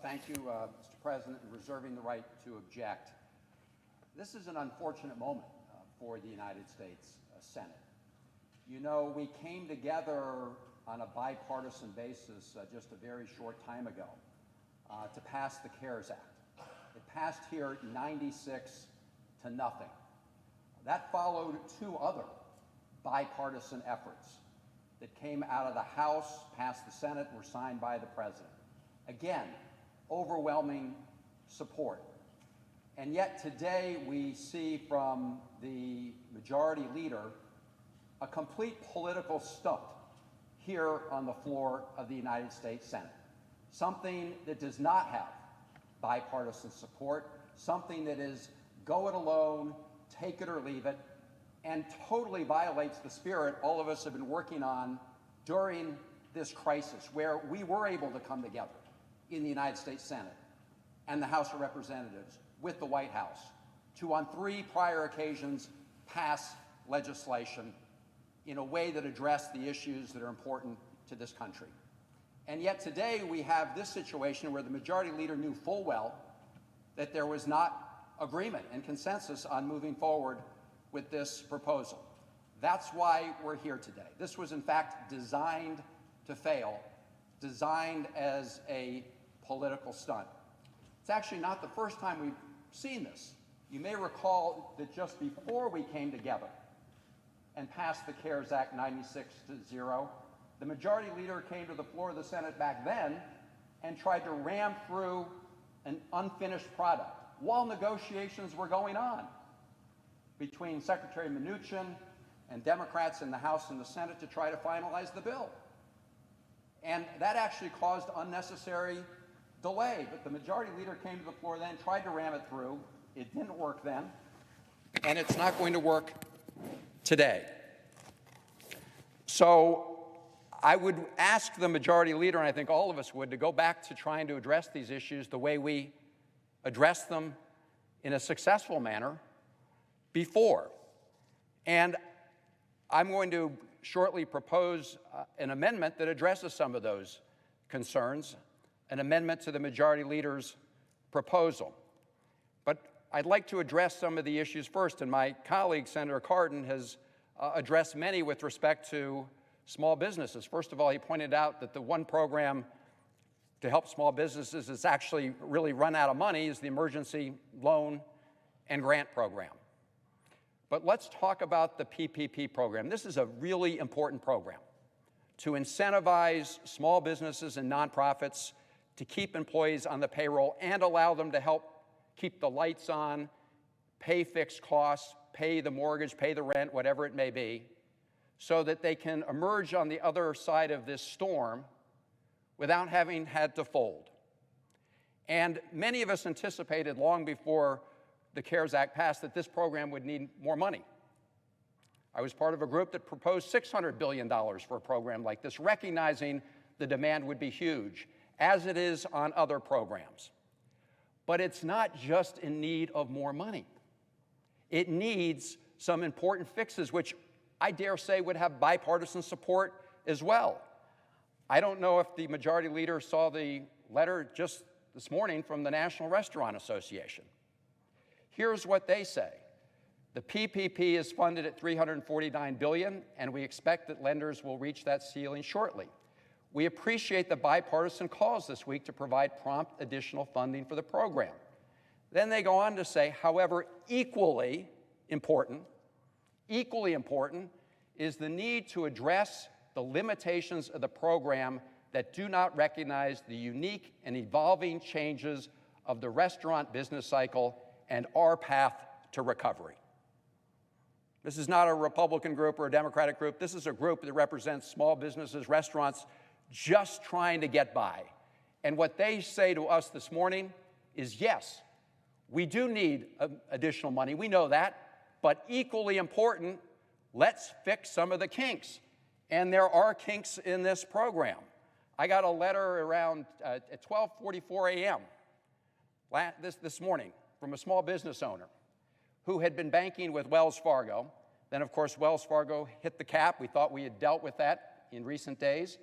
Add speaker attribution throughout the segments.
Speaker 1: Thank you, Mr. President, in reserving the right to object. This is an unfortunate moment for the United States Senate. You know, we came together on a bipartisan basis just a very short time ago to pass the CARES Act. It passed here 96 to nothing. That followed two other bipartisan efforts that came out of the House, passed the Senate, were signed by the President. Again, overwhelming support. And yet today we see from the Majority Leader a complete political stunt here on the floor of the United States Senate. Something that does not have bipartisan support, something that is go it alone, take it or leave it, and totally violates the spirit all of us have been working on during this crisis, where we were able to come together in the United States Senate and the House of Representatives with the White House to, on 3 prior occasions, pass legislation in a way that addressed the issues that are important to this country. And yet today we have this situation where the Majority Leader knew full well that there was not agreement and consensus on moving forward with this proposal. That's why we're here today. This was in fact designed to fail, designed as a political stunt. It's actually not the first time we've seen this. You may recall that just before we came together and passed the CARES Act 96-0, the Majority Leader came to the floor of the Senate back then and tried to ram through an unfinished product while negotiations were going on between Secretary Mnuchin and Democrats in the House and the Senate to try to finalize the bill. And that actually caused unnecessary delay, but the Majority Leader came to the floor then, tried to ram it through. It didn't work then, and it's not going to work today. So I would ask the Majority Leader, and I think all of us would, to go back to trying to address these issues the way we addressed them in a successful manner before. And I'm going to shortly propose an amendment that addresses some of those concerns, an amendment to the Majority Leader's proposal. But I'd like to address some of the issues first, and my colleague, Senator Cardin, has addressed many with respect to small businesses. First of all, he pointed out that the one program to help small businesses that's actually really run out of money is the Emergency Loan and Grant Program. But let's talk about the PPP program. This is a really important program to incentivize small businesses and nonprofits to keep employees on the payroll and allow them to help keep the lights on, pay fixed costs, pay the mortgage, pay the rent, whatever it may be, so that they can emerge on the other side of this storm without having had to fold. And many of us anticipated long before the CARES Act passed that this program would need more money. I was part of a group that proposed $600 billion for a program like this, recognizing the demand would be huge, as it is on other programs. But it's not just in need of more money. It needs some important fixes, which I dare say would have bipartisan support as well. I don't know if the Majority Leader saw the letter just this morning from the National Restaurant Association. Here's what they say. The PPP is funded at $349 billion, and we expect that lenders will reach that ceiling shortly. We appreciate the bipartisan calls this week to provide prompt additional funding for the program. Then they go on to say, however, equally important is the need to address the limitations of the program that do not recognize the unique and evolving changes of the restaurant business cycle and our path to recovery. This is not a Republican group or a Democratic group. This is a group that represents small businesses, restaurants, just trying to get by. And what they say to us this morning is, yes, we do need additional money. We know that. But equally important, let's fix some of the kinks. And there are kinks in this program. I got a letter around at 12:44 a.m. this morning from a small business owner who had been banking with Wells Fargo. Then, of course, Wells Fargo hit the cap. We thought we had dealt with that in recent days.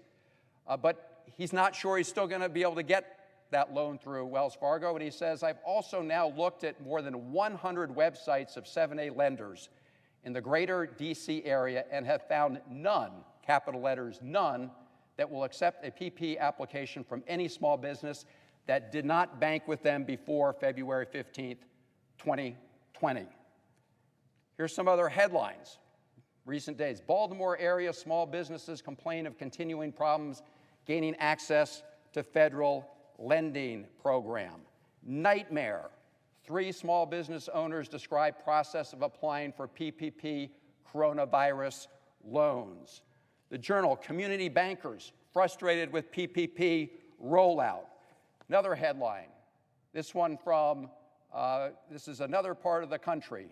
Speaker 1: But he's not sure he's still going to be able to get that loan through Wells Fargo. And he says, I've also now looked at more than 100 websites of 7A lenders in the greater DC area and have found none, capital letters, none, that will accept a PP application from any small business that did not bank with them before February 15th, 2020. Here's some other headlines. Recent days, Baltimore area small businesses complain of continuing problems gaining access to federal lending program. Nightmare. 3 small business owners describe process of applying for PPP coronavirus loans. The Journal, community bankers frustrated with PPP rollout. Another headline, this one from, this is another part of the country.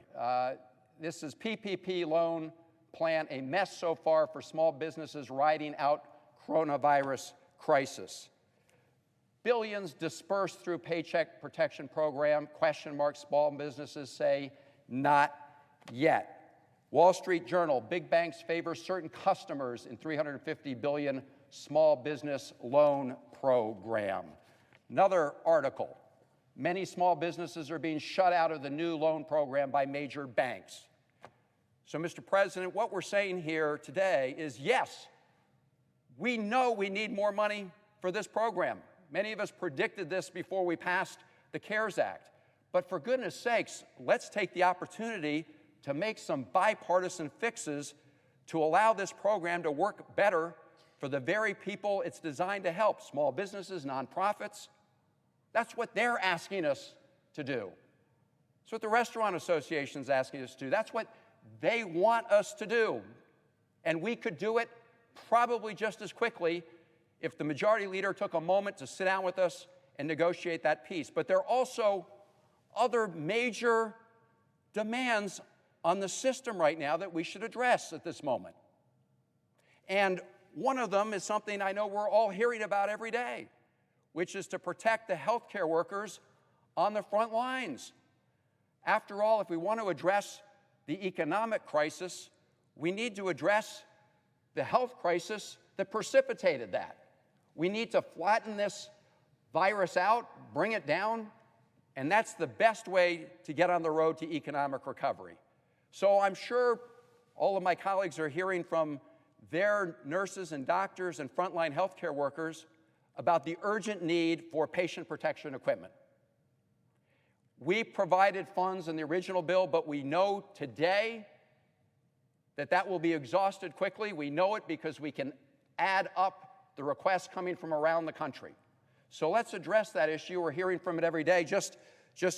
Speaker 1: This is PPP loan plan, a mess so far for small businesses riding out coronavirus crisis. Billions dispersed through Paycheck Protection Program, question mark, small businesses say not yet. Wall Street Journal, big banks favor certain customers in $350 billion small business loan program. Another article, many small businesses are being shut out of the new loan program by major banks. So, Mr. President, what we're saying here today is, yes, we know we need more money for this program. Many of us predicted this before we passed the CARES Act. But for goodness sakes, let's take the opportunity to make some bipartisan fixes to allow this program to work better for the very people it's designed to help, small businesses, nonprofits. That's what they're asking us to do. That's what the Restaurant Association is asking us to do. That's what they want us to do. And we could do it probably just as quickly if the majority leader took a moment to sit down with us and negotiate that piece. But there are also other major demands on the system right now that we should address at this moment. And one of them is something I know we're all hearing about every day, which is to protect the healthcare workers on the front lines. After all, if we want to address the economic crisis, we need to address the health crisis that precipitated that. We need to flatten this virus out, bring it down, and that's the best way to get on the road to economic recovery. So I'm sure all of my colleagues are hearing from their nurses and doctors and frontline healthcare workers about the urgent need for patient protection equipment. We provided funds in the original bill, but we know today that that will be exhausted quickly. We know it because we can add up the requests coming from around the country. So let's address that issue. We're hearing from it every day. Just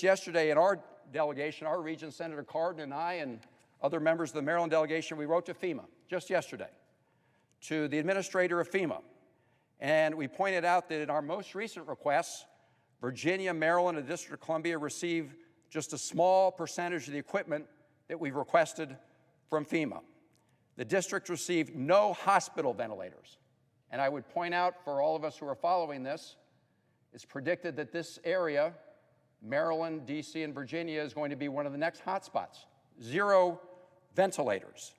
Speaker 1: yesterday in our delegation, our region, Senator Cardin and I and other members of the Maryland delegation, we wrote to FEMA just yesterday, to the administrator of FEMA. And we pointed out that in our most recent requests, Virginia, Maryland, and the District of Columbia receive just a small percentage of the equipment that we've requested from FEMA. The district received no hospital ventilators. And I would point out for all of us who are following this, it's predicted that this area, Maryland, DC, and Virginia, is going to be one of the next hotspots. 0 ventilators,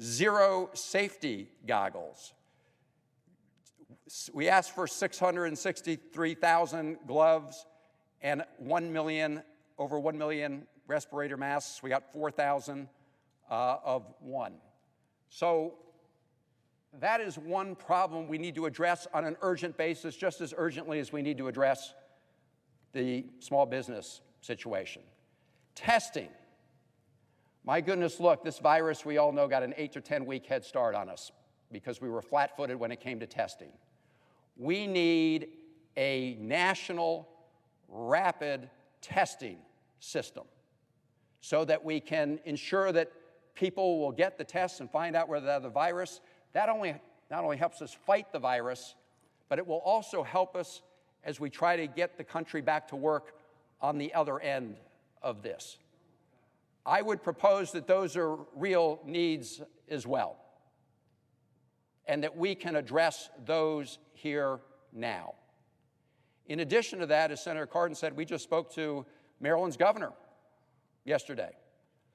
Speaker 1: 0 safety goggles. We asked for 663,000 gloves and over 1 million respirator masks. We got 4,000 of one. So that is one problem we need to address on an urgent basis, just as urgently as we need to address the small business situation. Testing. My goodness, look, this virus, we all know, got an 8 to 10 week head start on us because we were flat-footed when it came to testing. We need a national rapid testing system so that we can ensure that people will get the tests and find out whether they have the virus. That not only helps us fight the virus, but it will also help us as we try to get the country back to work on the other end of this. I would propose that those are real needs as well, and that we can address those here now. In addition to that, as Senator Cardin said, we just spoke to Maryland's governor yesterday,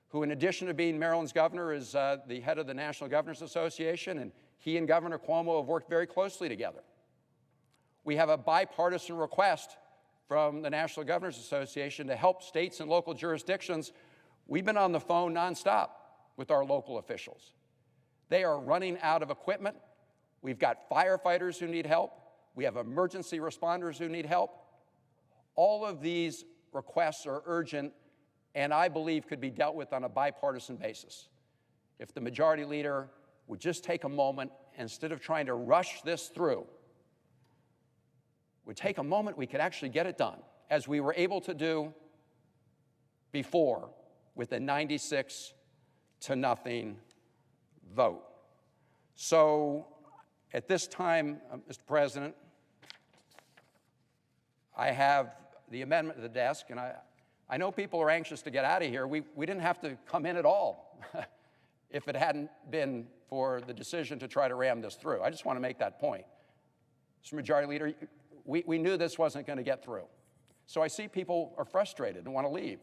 Speaker 1: who, in addition to being Maryland's governor, is the head of the National Governors Association, and he and Governor Cuomo have worked very closely together.
Speaker 2: We have a bipartisan request from the National Governors Association to help states and local jurisdictions. We've been on the phone nonstop with our local officials. They are running out of equipment. We've got firefighters who need help. We have emergency responders who need help. All of these requests are urgent and I believe could be dealt with on a bipartisan basis. If the Majority Leader would just take a moment, instead of trying to rush this through, would take a moment, we could actually get it done, as we were able to do before with a 96-0 vote. So at this time, Mr. President, I have the amendment to the desk, and I know people are anxious to get out of here. We didn't have to come in at all if it hadn't been for the decision to try to ram this through. I just want to make that point. Mr. Majority Leader, we knew this wasn't going to get through. So I see people are frustrated and want to leave.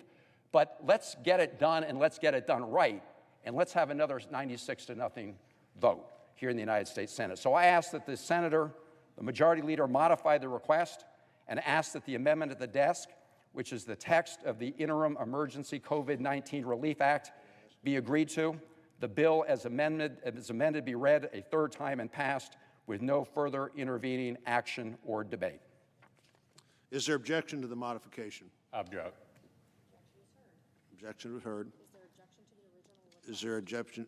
Speaker 2: But let's get it done, and let's get it done right, and let's have another 96-0 vote here in the United States Senate. So I ask that the Majority Leader, modify the request and ask that the amendment at the desk, which is the text of the Interim Emergency COVID-19 Relief Act, be agreed to. The bill as amended be read a third time and passed with no further intervening action or debate.
Speaker 3: Is there objection to the modification?
Speaker 4: Object.
Speaker 3: Objection is heard. Is there objection